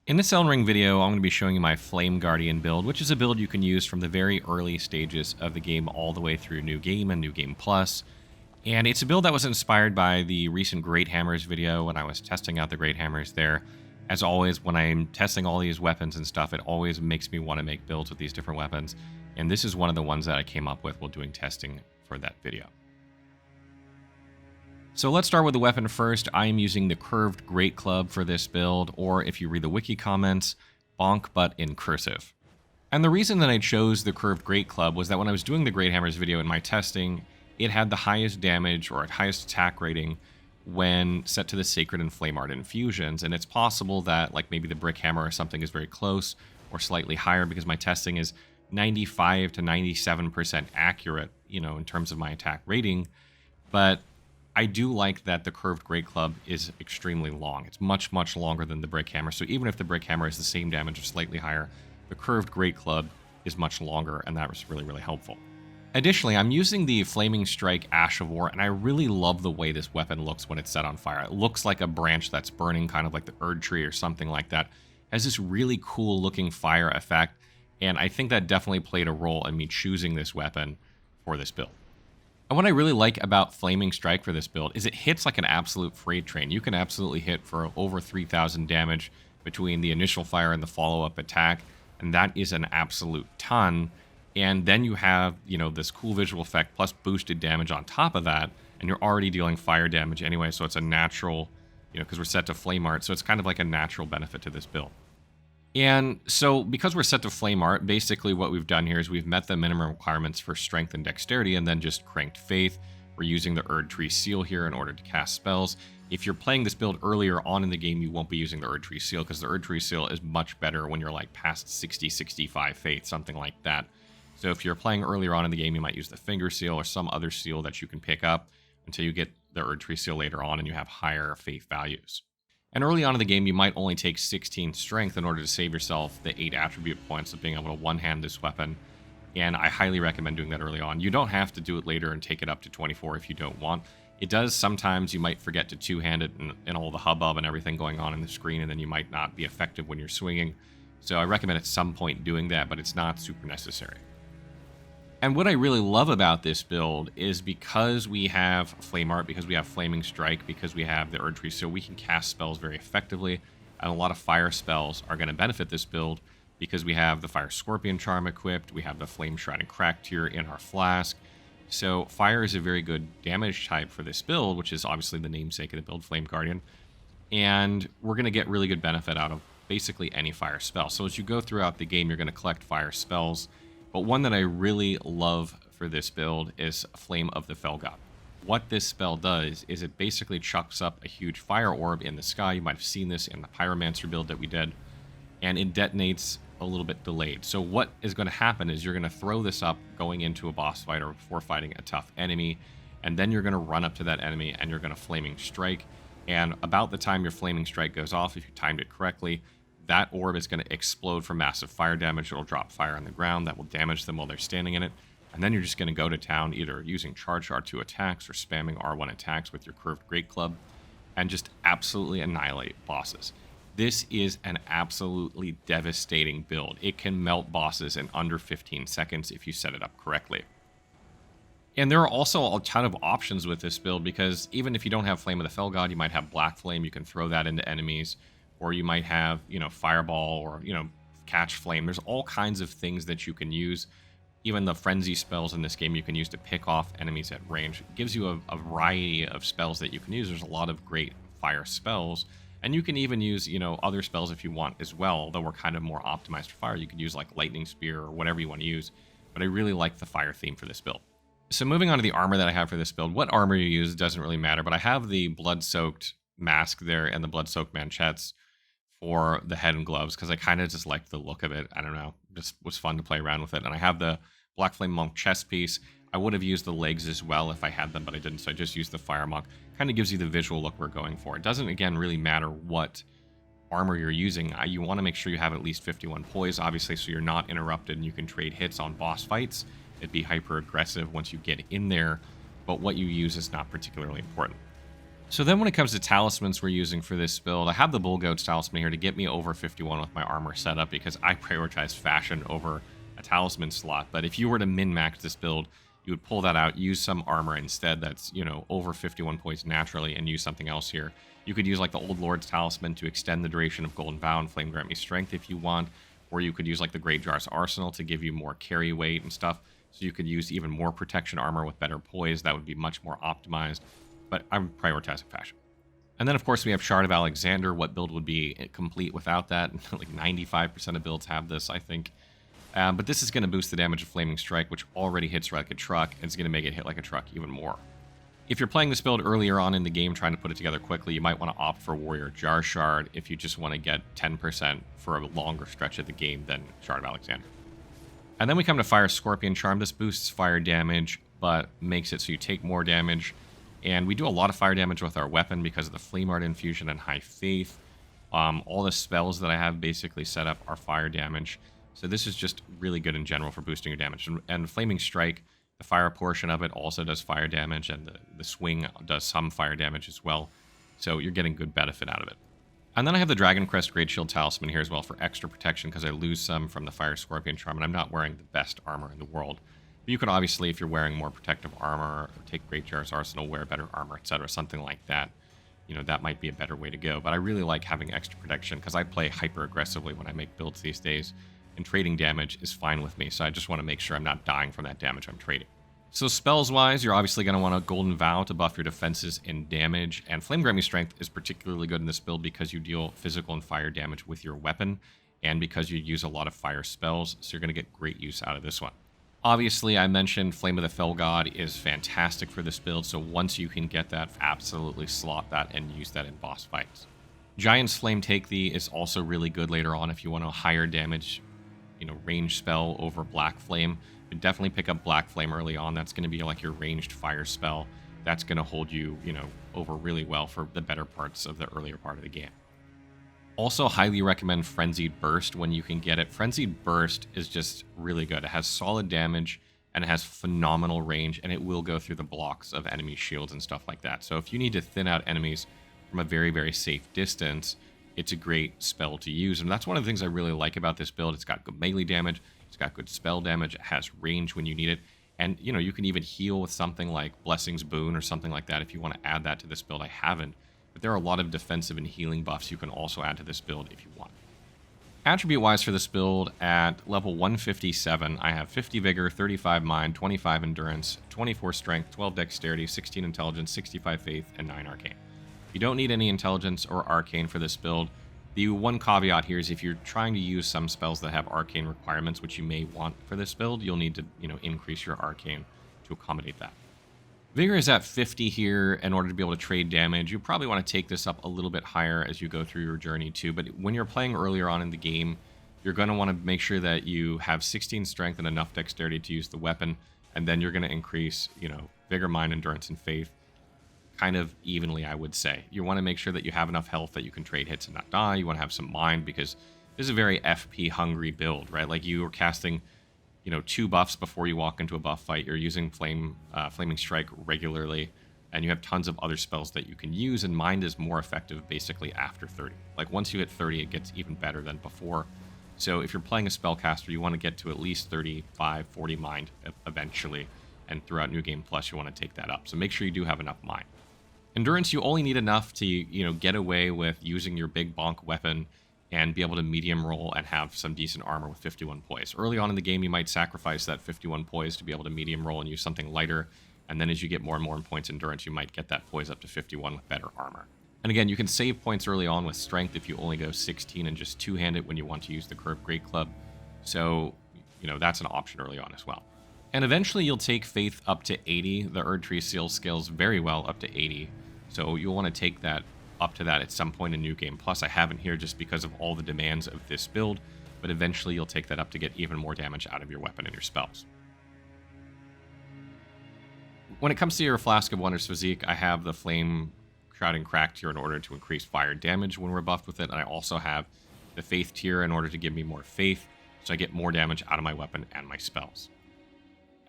In this Elden Ring video, I'm going to be showing you my Flame Guardian build, which is a build you can use from the very early stages of the game all the way through New Game and New Game Plus. And it's a build that was inspired by the recent Great Hammers video when I was testing out the Great Hammers there. As always, when I'm testing all these weapons and stuff, it always makes me want to make builds with these different weapons. And this is one of the ones that I came up with while doing testing for that video. So let's start with the weapon first. I am using the curved Great Club for this build, or if you read the wiki comments, bonk but in cursive. And the reason that I chose the curved Great Club was that when I was doing the Great Hammers video in my testing, it had the highest damage or highest attack rating when set to the Sacred and Flame Art infusions. And it's possible that like maybe the Brick Hammer or something is very close or slightly higher because my testing is 95 to 97% accurate, in terms of my attack rating. But I do like that the curved Great Club is extremely long. It's much, much longer than the Brick Hammer. So even if the Brick Hammer is the same damage or slightly higher, the curved Great Club is much longer, and that was really, really helpful. Additionally, I'm using the Flaming Strike Ash of War, and I really love the way this weapon looks when it's set on fire. It looks like a branch that's burning, kind of like the Erd Tree or something like that. It has this really cool looking fire effect, and I think that definitely played a role in me choosing this weapon for this build. And what I really like about Flaming Strike for this build is it hits like an absolute freight train. You can absolutely hit for over 3,000 damage between the initial fire and the follow-up attack, and that is an absolute ton. And then you have, this cool visual effect plus boosted damage on top of that, and you're already dealing fire damage anyway, so it's a natural, because we're set to Flame Art, so it's kind of like a natural benefit to this build. And so because we're set to Flame Art, basically what we've done here is we've met the minimum requirements for Strength and Dexterity and then just cranked Faith. We're using the Erd Tree Seal here in order to cast spells. If you're playing this build earlier on in the game, you won't be using the Erd Tree Seal because the Erd Tree Seal is much better when you're like past 60, 65 Faith, something like that. So if you're playing earlier on in the game, you might use the Finger Seal or some other seal that you can pick up until you get the Erd Tree Seal later on and you have higher Faith values. And early on in the game, you might only take 16 strength in order to save yourself the 8 attribute points of being able to one-hand this weapon. And I highly recommend doing that early on. You don't have to do it later and take it up to 24 if you don't want. It does sometimes, you might forget to two-hand it and all the hubbub and everything going on in the screen, and then you might not be effective when you're swinging. So I recommend at some point doing that, but it's not super necessary. And what I really love about this build is because we have Flame Art, because we have Flaming Strike, because we have the Erd Tree, so we can cast spells very effectively. And a lot of fire spells are going to benefit this build because we have the Fire Scorpion Charm equipped, we have the Flame Shroud and Crack Tier in our flask. So fire is a very good damage type for this build, which is obviously the namesake of the build, Flame Guardian. And we're going to get really good benefit out of basically any fire spell. So as you go throughout the game, you're going to collect fire spells. But one that I really love for this build is Flame of the Fell God. What this spell does is it basically chucks up a huge fire orb in the sky. You might have seen this in the Pyromancer build that we did. And it detonates a little bit delayed. So what is going to happen is you're going to throw this up going into a boss fight or before fighting a tough enemy. And then you're going to run up to that enemy and you're going to Flaming Strike. And about the time your Flaming Strike goes off, if you timed it correctly, that orb is going to explode for massive fire damage. It'll drop fire on the ground that will damage them while they're standing in it. And then you're just going to go to town either using charged R2 attacks or spamming R1 attacks with your curved Great Club and just absolutely annihilate bosses. This is an absolutely devastating build. It can melt bosses in under 15 seconds if you set it up correctly. And there are also a ton of options with this build because even if you don't have Flame of the Fell God, you might have Black Flame. You can throw that into enemies. Or you might have, Fireball or, Catch Flame. There's all kinds of things that you can use. Even the Frenzy spells in this game you can use to pick off enemies at range. It gives you a variety of spells that you can use. There's a lot of great fire spells. And you can even use, other spells if you want as well, although we're kind of more optimized for fire. You could use like Lightning Spear or whatever you want to use. But I really like the fire theme for this build. So moving on to the armor that I have for this build. What armor you use doesn't really matter, but I have the Blood-Soaked Mask there and the Blood-Soaked Manchettes for the head and gloves because I kind of just liked the look of it. I don't know, just was fun to play around with it. And I have the Black Flame Monk chest piece. I would have used the legs as well if I had them, but I didn't, so I just used the Fire Monk. Kind of gives you the visual look we're going for. It doesn't, again, really matter what armor you're using. You want to make sure you have at least 51 poise, obviously, so you're not interrupted and you can trade hits on boss fights. It'd be hyper aggressive once you get in there, but what you use is not particularly important. So then when it comes to talismans we're using for this build, I have the Bullgoat's talisman here to get me over 51 with my armor setup because I prioritize fashion over a talisman slot. But if you were to min-max this build, you would pull that out, use some armor instead that's, over 51 points naturally, and use something else here. You could use like the Old Lord's Talisman to extend the duration of Golden Vow and Flame Grant Me Strength if you want, or you could use like the Great Jar's Arsenal to give you more carry weight and stuff, so you could use even more protection armor with better poise. That would be much more optimized, but I'm prioritizing fashion. And then, of course, we have Shard of Alexander. What build would be complete without that? Like 95% of builds have this, I think. But this is going to boost the damage of Flaming Strike, which already hits like a truck, and it's going to make it hit like a truck even more. If you're playing this build earlier on in the game, trying to put it together quickly, you might want to opt for Warrior Jar Shard if you just want to get 10% for a longer stretch of the game than Shard of Alexander. And then we come to Fire Scorpion Charm. This boosts fire damage, but makes it so you take more damage. And we do a lot of fire damage with our weapon because of the Flame Art Infusion and High Faith. All the spells that I have basically set up are fire damage. So this is just really good in general for boosting your damage. And Flaming Strike, the fire portion of it also does fire damage, and the swing does some fire damage as well. So you're getting good benefit out of it. And then I have the Dragon Crest Great Shield Talisman here as well for extra protection because I lose some from the Fire Scorpion Charm, and I'm not wearing the best armor in the world. But you could obviously, if you're wearing more protective armor, or take Great Jar's Arsenal, wear better armor, etc., something like that. That might be a better way to go. But I really like having extra protection because I play hyper aggressively when I make builds these days, and trading damage is fine with me. So I just want to make sure I'm not dying from that damage I'm trading. So spells-wise, you're obviously going to want a Golden Vow to buff your defenses and damage, and Flame Grant Me Strength is particularly good in this build because you deal physical and fire damage with your weapon, and because you use a lot of fire spells, so you're going to get great use out of this one. Obviously, I mentioned Flame of the Fell God is fantastic for this build, so once you can get that, absolutely slot that and use that in boss fights. Giant's Flame Take Thee is also really good later on if you want a higher damage, range spell over Black Flame. But definitely pick up Black Flame early on. That's going to be like your ranged fire spell. That's going to hold you, over really well for the better parts of the earlier part of the game. Also, highly recommend Frenzied Burst when you can get it. Frenzied Burst is just really good. It has solid damage, and it has phenomenal range, and it will go through the blocks of enemy shields and stuff like that. So if you need to thin out enemies from a very, very safe distance, it's a great spell to use. And that's one of the things I really like about this build. It's got good melee damage. It's got good spell damage. It has range when you need it. And, you can even heal with something like Blessing's Boon or something like that if you want to add that to this build. I haven't. But there are a lot of defensive and healing buffs you can also add to this build if you want. Attribute-wise for this build, at level 157, I have 50 Vigor, 35 Mind, 25 Endurance, 24 Strength, 12 Dexterity, 16 Intelligence, 65 Faith, and 9 Arcane. You don't need any Intelligence or Arcane for this build. The one caveat here is if you're trying to use some spells that have arcane requirements, which you may want for this build, you'll need to, increase your arcane to accommodate that. Vigor is at 50 here in order to be able to trade damage. You probably want to take this up a little bit higher as you go through your journey too, but when you're playing earlier on in the game, you're going to want to make sure that you have 16 strength and enough dexterity to use the weapon, and then you're going to increase, Vigor, Mind, Endurance, and Faith kind of evenly, I would say. You want to make sure that you have enough health that you can trade hits and not die. You want to have some mind because this is a very FP hungry build, right? Like you are casting, 2 buffs before you walk into a buff fight. You're using Flaming Strike regularly, and you have tons of other spells that you can use, and mind is more effective basically after 30. Like once you hit 30, it gets even better than before. So if you're playing a spellcaster, you want to get to at least 35, 40 mind eventually, and throughout New Game Plus, you want to take that up. So make sure you do have enough mind. Endurance, you only need enough to, get away with using your big bonk weapon and be able to medium roll and have some decent armor with 51 poise. Early on in the game, you might sacrifice that 51 poise to be able to medium roll and use something lighter. And then as you get more and more points endurance, you might get that poise up to 51 with better armor. And again, you can save points early on with strength if you only go 16 and just two-hand it when you want to use the Curved Great Club. So, that's an option early on as well. And eventually you'll take Faith up to 80. The Erdtree Seal scales very well up to 80. So you'll want to take that up to that at some point in New Game Plus. I haven't here just because of all the demands of this build, but eventually you'll take that up to get even more damage out of your weapon and your spells. When it comes to your Flask of Wonders physique, I have the Flame Shrouding Crack tier in order to increase fire damage when we're buffed with it, and I also have the Faith tier in order to give me more faith, so I get more damage out of my weapon and my spells.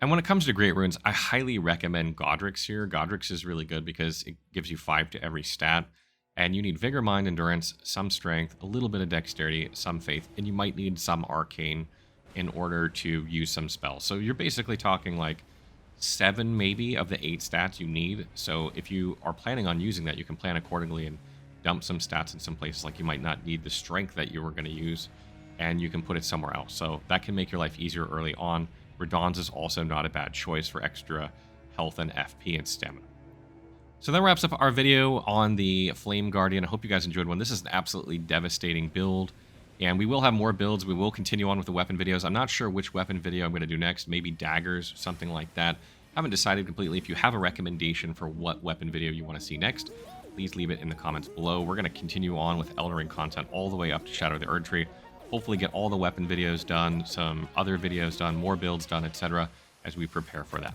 And when it comes to Great Runes, I highly recommend Godric's here. Godric's is really good because it gives you 5 to every stat, and you need Vigor, Mind, Endurance, some Strength, a little bit of Dexterity, some Faith, and you might need some Arcane in order to use some spells. So you're basically talking like 7 maybe of the 8 stats you need. So if you are planning on using that, you can plan accordingly and dump some stats in some places. Like you might not need the Strength that you were going to use, and you can put it somewhere else. So that can make your life easier early on. Radahn's is also not a bad choice for extra health and FP and stamina. So that wraps up our video on the Flame Guardian. I hope you guys enjoyed one. This is an absolutely devastating build, and we will have more builds. We will continue on with the weapon videos. I'm not sure which weapon video I'm going to do next. Maybe daggers, something like that. I haven't decided completely. If you have a recommendation for what weapon video you want to see next, please leave it in the comments below. We're going to continue on with Elden Ring content all the way up to Shadow of the Erdtree. Hopefully get all the weapon videos done, some other videos done, more builds done, etc. as we prepare for that.